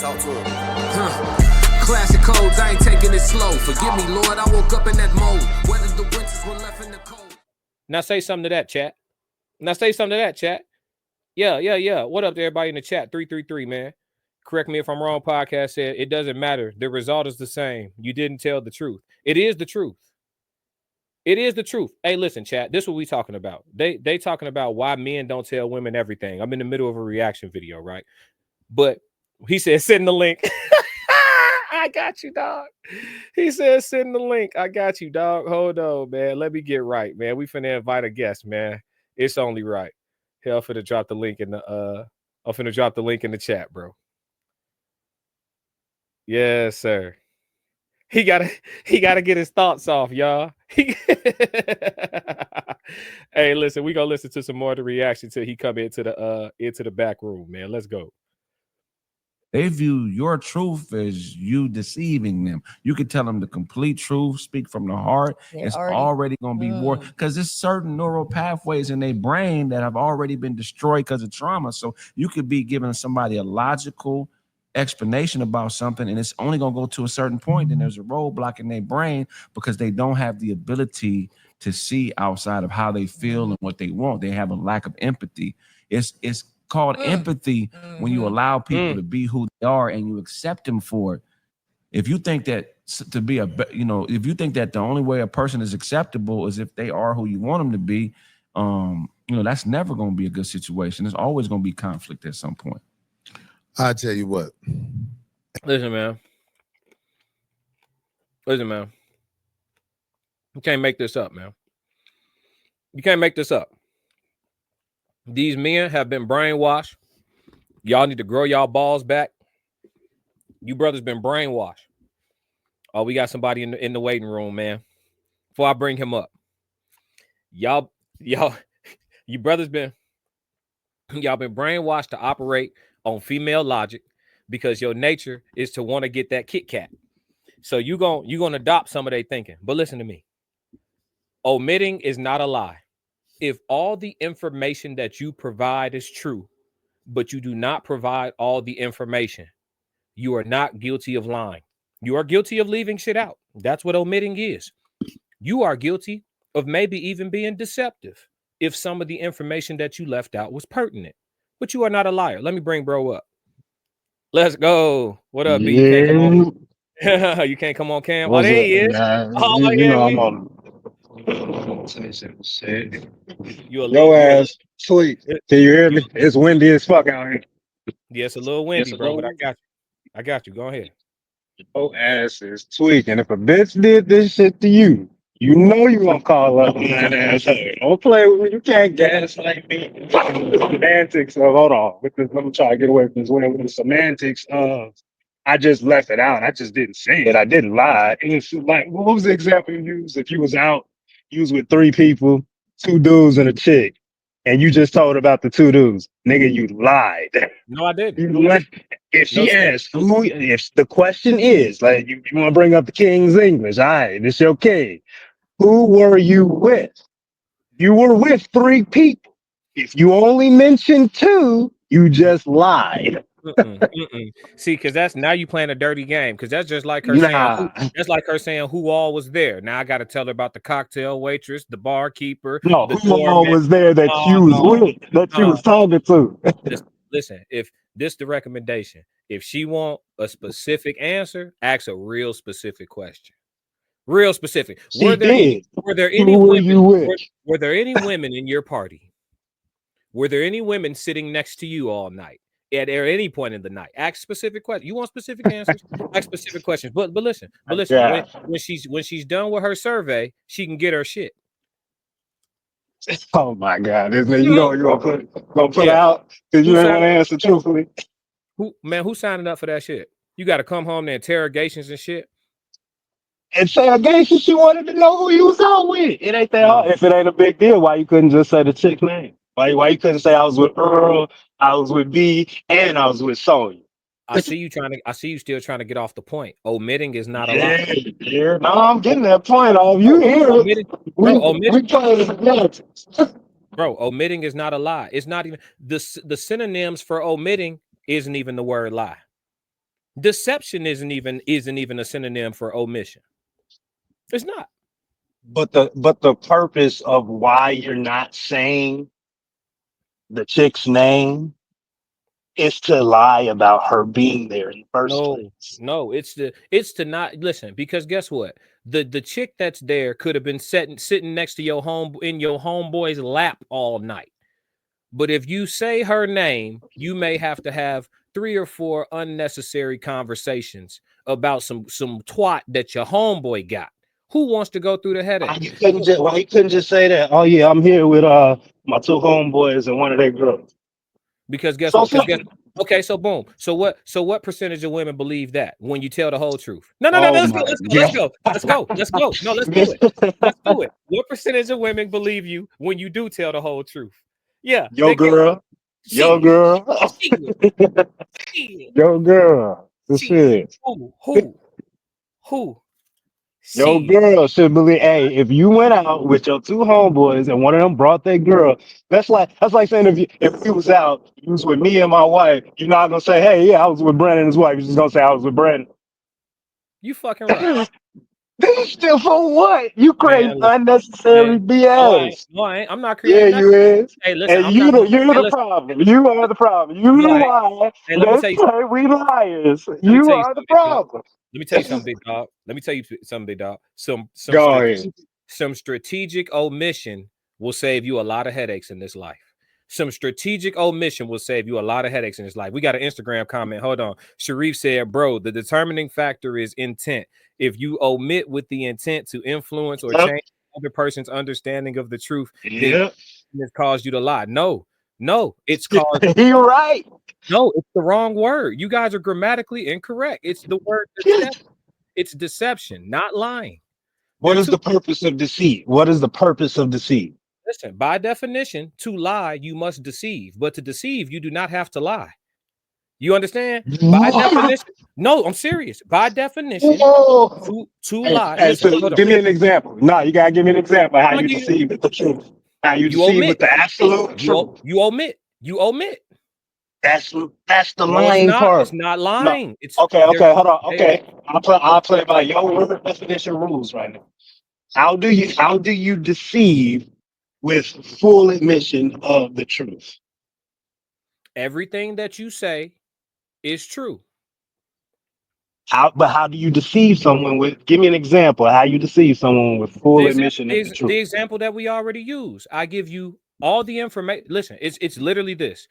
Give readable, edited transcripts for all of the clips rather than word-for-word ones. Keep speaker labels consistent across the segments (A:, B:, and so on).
A: Talk to him.
B: Classic codes, I ain't taking it slow. Forgive me, Lord, I woke up in that mode. Whether the winters were left in the cold. Now say something to that, chat. Yeah. What up to everybody in the chat? 333, man. Correct me if I'm wrong. Podcast said it doesn't matter. The result is the same. You didn't tell the truth. It is the truth. It is the truth. Hey, listen, chat. This is what we talking about. They talking about why men don't tell women everything. I'm in the middle of a reaction video, right? But he said, send the link. I got you, dog. He said, send the link. I got you, dog. Hold on, man. Let me get right, man. We finna invite a guest, man. It's only right. Hell, I'm finna drop the link in the chat, bro. Yes, sir. He gotta get his thoughts off, y'all. Hey, listen, we gonna listen to some more of the reaction till he come into the back room, man. Let's go.
C: They view your truth as you deceiving them. You can tell them the complete truth, speak from the heart. It's already going to be more, because there's certain neural pathways in their brain that have already been destroyed because of trauma. So you could be giving somebody a logical explanation about something, and it's only going to go to a certain point. Then there's a roadblock in their brain because they don't have the ability to see outside of how they feel and what they want. They have a lack of empathy. It's called empathy when you allow people to be who they are and you accept them for it. If you think that if you think that the only way a person is acceptable is if they are who you want them to be, that's never going to be a good situation. There's always going to be conflict at some point.
D: I tell you what.
B: Listen, man. You can't make this up, man. You can't make this up. These men have been brainwashed. Y'all need to grow y'all balls back. You brothers been brainwashed. Oh, we got somebody in the waiting room, man. Before I bring him up, you brothers been brainwashed to operate on female logic because your nature is to want to get that Kit Kat. So you gonna adopt some of their thinking. But listen to me. Omitting is not a lie. If all the information that you provide is true, but you do not provide all the information, you are not guilty of lying. You are guilty of leaving shit out. That's what omitting is. You are guilty of maybe even being deceptive if some of the information that you left out was pertinent. But you are not a liar. Let me bring bro up. Let's go. What up, B? You can't come on. You can't come on cam.
E: What's
B: there he is.
E: I'm on.
B: Your
E: ass sweet. Can you hear me? It's windy as fuck out here.
B: Yeah, it's a little windy, bro, but I got you. Go ahead.
E: Your ass is tweaking. If a bitch did this shit to you, you know you gonna call up that ass. Don't play with me. You can't gaslight me. Semantics of hold on. Let me try to get away from this with the semantics of I just left it out. I just didn't say it. I didn't lie. And it's like, what was the example you used? If you was out, you was with 3 people, 2 dudes and a chick, and you just told about the 2 dudes. Nigga, you lied.
B: No, I didn't.
E: You lied. If she asked if the question is, like, you want to bring up the King's English, all right, this your king. Who were you with? You were with 3 people. If you only mentioned 2, you just lied.
B: See, because that's now you playing a dirty game. Because that's just like her saying who all was there. Now I got to tell her about the cocktail waitress, the barkeeper.
E: No, who all was there that you was with, that you was talking to.
B: Listen, if this the recommendation, if she want a specific answer, ask a real specific question. Real specific. Were there any women in your party? Were there any women sitting next to you all night? At any point in the night, ask specific questions. You want specific answers? Ask specific questions. But listen. Yeah. When she's done with her survey, she can get her shit.
E: Oh my God! You know you're gonna put out because you ain't gonna answer truthfully.
B: Who's signing up for that shit? You got to come home to interrogations and shit.
E: Interrogation. She wanted to know who you was out with. It ain't that hard. If it ain't a big deal, why you couldn't just say the chick name? Why you couldn't say I was with Earl, I was with B, and I was with Sonya?
B: I see you still trying to get off the point. Omitting is not a lie.
E: Yeah. No, I'm getting that point off. You hear it.
B: Bro, omitting is not a lie. It's not even the synonyms for omitting isn't even the word lie. Deception isn't even a synonym for omission. It's not.
E: But the purpose of why you're not saying the chick's name is to lie about her being there in the first place.
B: No, it's to not listen, because guess what? The chick that's there could have been sitting next to your homeboy's lap all night. But if you say her name, you may have to have 3 or 4 unnecessary conversations about some twat that your homeboy got. Who wants to go through the headache?
E: Why you couldn't just say that? Oh yeah, I'm here with my 2 homeboys and one of their girls.
B: Because guess what? Okay, so boom. So what percentage of women believe that when you tell the whole truth? No. Let's go. No, let's do it. Let's do it. What percentage of women believe you when you do tell the whole truth? Yeah.
E: Yo girl. Yo girl. Yo girl.
B: Who?
E: Yo girl should believe. Hey, if you went out with your 2 homeboys and one of them brought that girl, that's like saying if we was out, you was with me and my wife, you're not gonna say, hey, yeah, I was with Brandon and his wife. You're just gonna say I was with Brandon.
B: You fucking right.
E: Still for what? You create unnecessary BS.
B: No, I ain't. I'm not creating.
E: Yeah, you is.
B: Hey, listen.
E: And you're the problem. You are the problem. You lie.
B: Hey, let me tell you.
E: We liars. You are the problem.
B: Let me tell you something, big dog. Some strategic omission will save you a lot of headaches in this life. Some strategic omission will save you a lot of headaches in this life. We got an Instagram comment. Hold on. Sharif said, bro, the determining factor is intent. If you omit with the intent to influence or change other person's understanding of the truth, then it's caused you to lie. No, it's caused.
E: You're right.
B: No, it's the wrong word. You guys are grammatically incorrect. It's the word deception. It's deception, not lying.
E: What is the purpose of deceit? What is the purpose of deceit?
B: Listen, by definition, to lie, you must deceive. But to deceive, you do not have to lie. You understand? By definition. No, I'm serious. By definition, to lie.
E: Hey, so give me an example. No, you gotta give me an example of how you deceive with the truth. How you deceive with the absolute truth.
B: You omit.
E: That's the lying part.
B: It's not lying.
E: No. It's okay. Hold on. Okay, I'll play by your word definition rules right now. How do you deceive with full admission of the truth?
B: Everything that you say is true.
E: How do you deceive someone with? Give me an example of how you deceive someone with full admission of the truth.
B: The example that we already use. I give you all the information. Listen, it's literally this.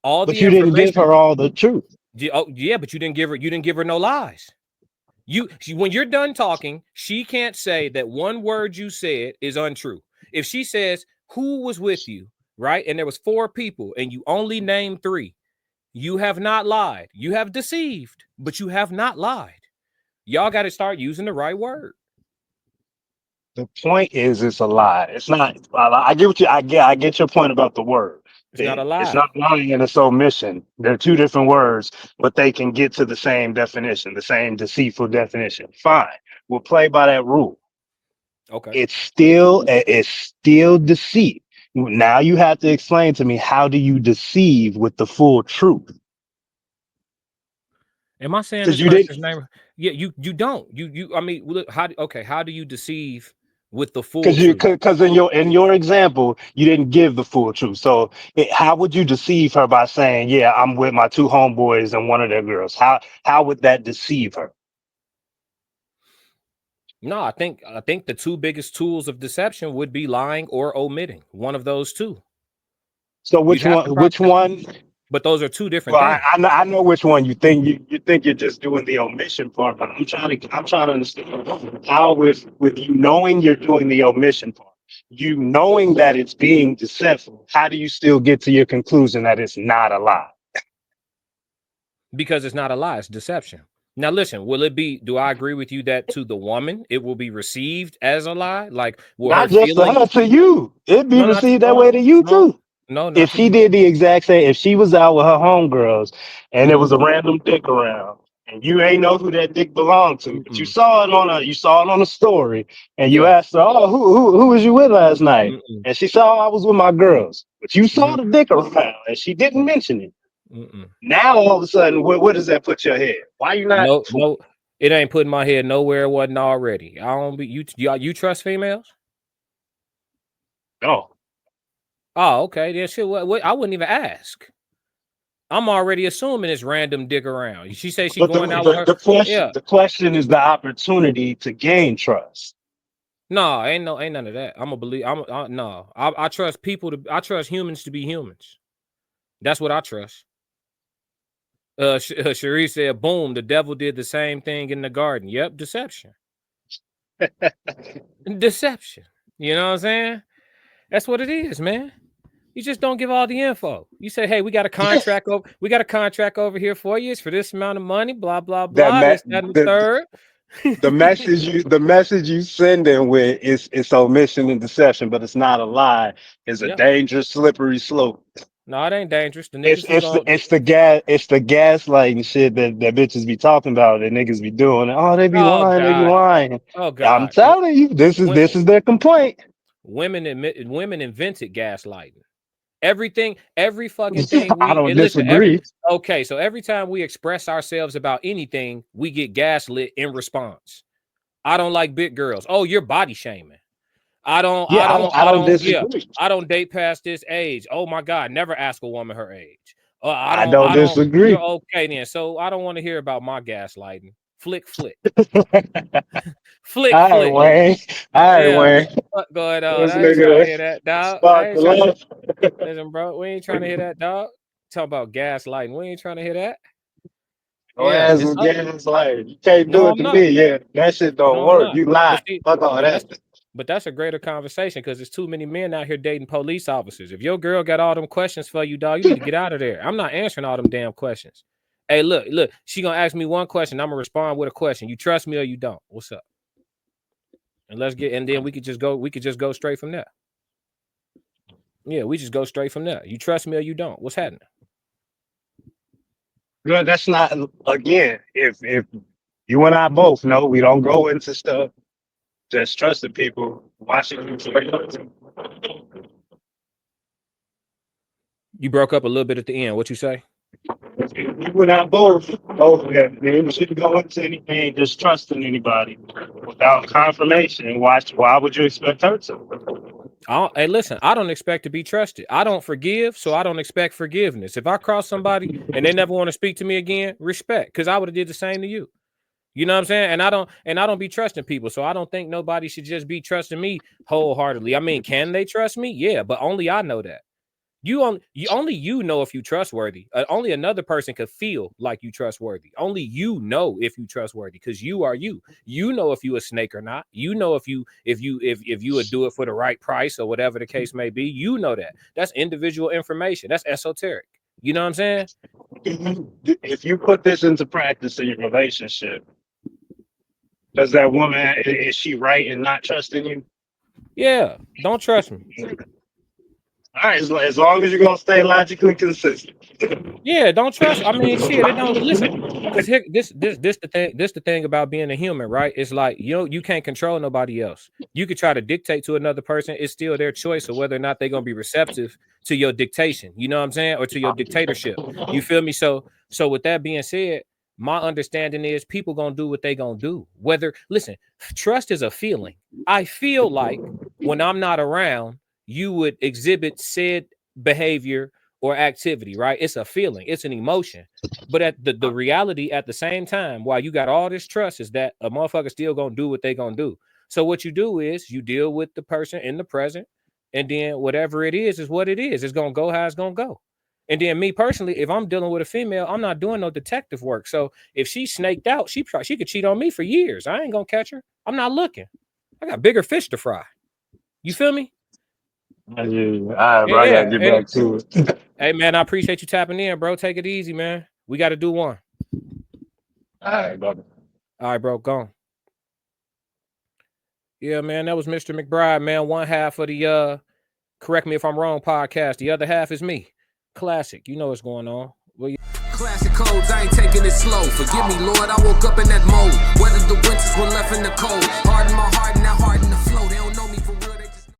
E: But you didn't give her all the truth.
B: Yeah, but you didn't give her no lies. When you're done talking, she can't say that one word you said is untrue. If she says who was with you, right, and there was 4 people and you only named 3, you have not lied. You have deceived, but you have not lied. Y'all got to start using the right word.
E: The point is, it's a lie. It's not. I get your point about the word.
B: It's not a lie.
E: It's not lying and it's omission. They're 2 different words, but they can get to the same definition, the same deceitful definition. Fine. We'll play by that rule.
B: Okay.
E: It's still deceit. Now you have to explain to me, how do you deceive with the full truth?
B: Am I saying this person's name? Yeah, you don't. I mean, look, how do you deceive with the full truth?
E: Because in your example, you didn't give the full truth. So how would you deceive her by saying, yeah, I'm with my 2 homeboys and one of their girls? How would that deceive her?
B: No, I think the 2 biggest tools of deception would be lying or omitting. One of those 2.
E: So which one?
B: But those are 2 different things.
E: I know which one you think you're just doing the omission part, but I'm trying to understand how with you knowing you're doing the omission part, you knowing that it's being deceptive, how do you still get to your conclusion that it's not a lie?
B: Because it's not a lie, it's deception. Now, listen, do I agree with you that to the woman, it will be received as a lie? Like,
E: not just to you. It'd be received that way to you too.
B: No.
E: If she did the exact same, if she was out with her homegirls and there was a random dick around and you ain't know who that dick belonged to, but you saw it on a story and you asked her, oh, who was you with last night? And she saw, I was with my girls, but you saw the dick around and she didn't mention it. Now all of a sudden, where does that put your head? Why you not?
B: No, it ain't putting my head nowhere it wasn't already. I don't be you trust females?
E: No.
B: Oh, okay. Then shit. What? I wouldn't even ask. I'm already assuming it's random dick around. She say she going out with her.
E: The question is the opportunity to gain trust.
B: No, ain't none of that. I'm gonna believe. I trust people I trust humans to be humans. That's what I trust. Cherie said, "Boom, the devil did the same thing in the garden." Yep, deception. Deception. You know what I'm saying? That's what it is, man. You just don't give all the info. You say, "Hey, we got a contract over. We got a contract over here for you. It's for this amount of money." Blah blah blah. This, that, and the third.
E: The message you sending with it's omission and deception, but it's not a lie. Is a dangerous, slippery slope.
B: No, it ain't dangerous. The
E: it's the gaslighting shit that bitches be talking about, that niggas be doing. Oh, they be lying, they be lying.
B: Oh God,
E: I'm telling you, this is their complaint.
B: Women invented gaslighting. Every fucking thing.
E: I don't disagree.
B: Okay, so every time we express ourselves about anything, we get gaslit in response. I don't like big girls. Oh, you're body shaming. I don't disagree. Yeah, I don't date past this age. Oh my God, never ask a woman her age.
E: I don't disagree.
B: You're okay then. So I don't want to hear about my gaslighting. Flick. Flick.
E: All right, Wayne.
B: What's going on? I ain't trying to hear that, dog. Listen, bro, we ain't trying to hear that, dog. Talk about gaslighting. We ain't trying to hear that.
E: Gaslighting. You can't do it to me. Yeah, that shit don't work. You lie. Fuck all that.
B: But that's a greater conversation because there's too many men out here dating police officers. If your girl got all them questions for you, dog, you need to get out of there. I'm not answering all them damn questions. Hey, look, she gonna ask me one question. I'm gonna respond with a question. You trust me or you don't? What's up? And then we could just go straight from there. Yeah, we just go straight from there. You trust me or you don't? What's happening?
E: No, that's not, again, if you and I both know we don't go into stuff just trusting people, watching you.
B: You broke up a little bit at the end. What you say?
E: You and I both know that we shouldn't go into anything just trusting anybody without confirmation. Why would you expect her to?
B: Hey, listen, I don't expect to be trusted. I don't forgive, so I don't expect forgiveness. If I cross somebody and they never want to speak to me again, respect, because I would have did the same to you. You know what I'm saying? And I don't be trusting people. So I don't think nobody should just be trusting me wholeheartedly. I mean, can they trust me? Yeah, but only I know that. Only you know if you trustworthy. Only another person could feel like you trustworthy. Only you know if you trustworthy, because you are you. You know if you a snake or not. You know if you would do it for the right price or whatever the case may be. You know that. That's individual information. That's esoteric. You know what I'm saying?
E: If you put this into practice in your relationship, does that woman, is she right in not trusting you?
B: Yeah, don't trust me.
E: All right, as long as you're gonna stay logically consistent.
B: Yeah, don't trust. I mean, shit, it don't listen. Because this the thing about being a human, right? It's like you can't control nobody else. You could try to dictate to another person. It's still their choice of whether or not they're gonna be receptive to your dictation. You know what I'm saying? Or to your dictatorship. You feel me? So with that being said, my understanding is people gonna do what they gonna do. Trust is a feeling. I feel like when I'm not around, you would exhibit said behavior or activity, right? It's a feeling, it's an emotion. But at the reality at the same time, while you got all this trust, is that a motherfucker still gonna do what they gonna do. So what you do is you deal with the person in the present, and then whatever it is what it is. It's gonna go how it's gonna go. And then me personally, if I'm dealing with a female, I'm not doing no detective work. So if she's snaked out, she could cheat on me for years. I ain't gonna catch her. I'm not looking. I got bigger fish to fry. You feel me?
E: All right, bro. I gotta get back to it.
B: Hey, man, I appreciate you tapping in, bro. Take it easy, man. We got to do one.
E: All right, brother.
B: All right, bro. Gone. Yeah, man, that was Mr. McBryde, man. One half of the Correct Me If I'm Wrong podcast. The other half is me. Classic. You know what's going on.
A: Classic codes, I ain't taking it slow. Forgive me, Lord, I woke up in that mode. Weathered the winters when left in the cold. Harden my heart and now harden the flow. They don't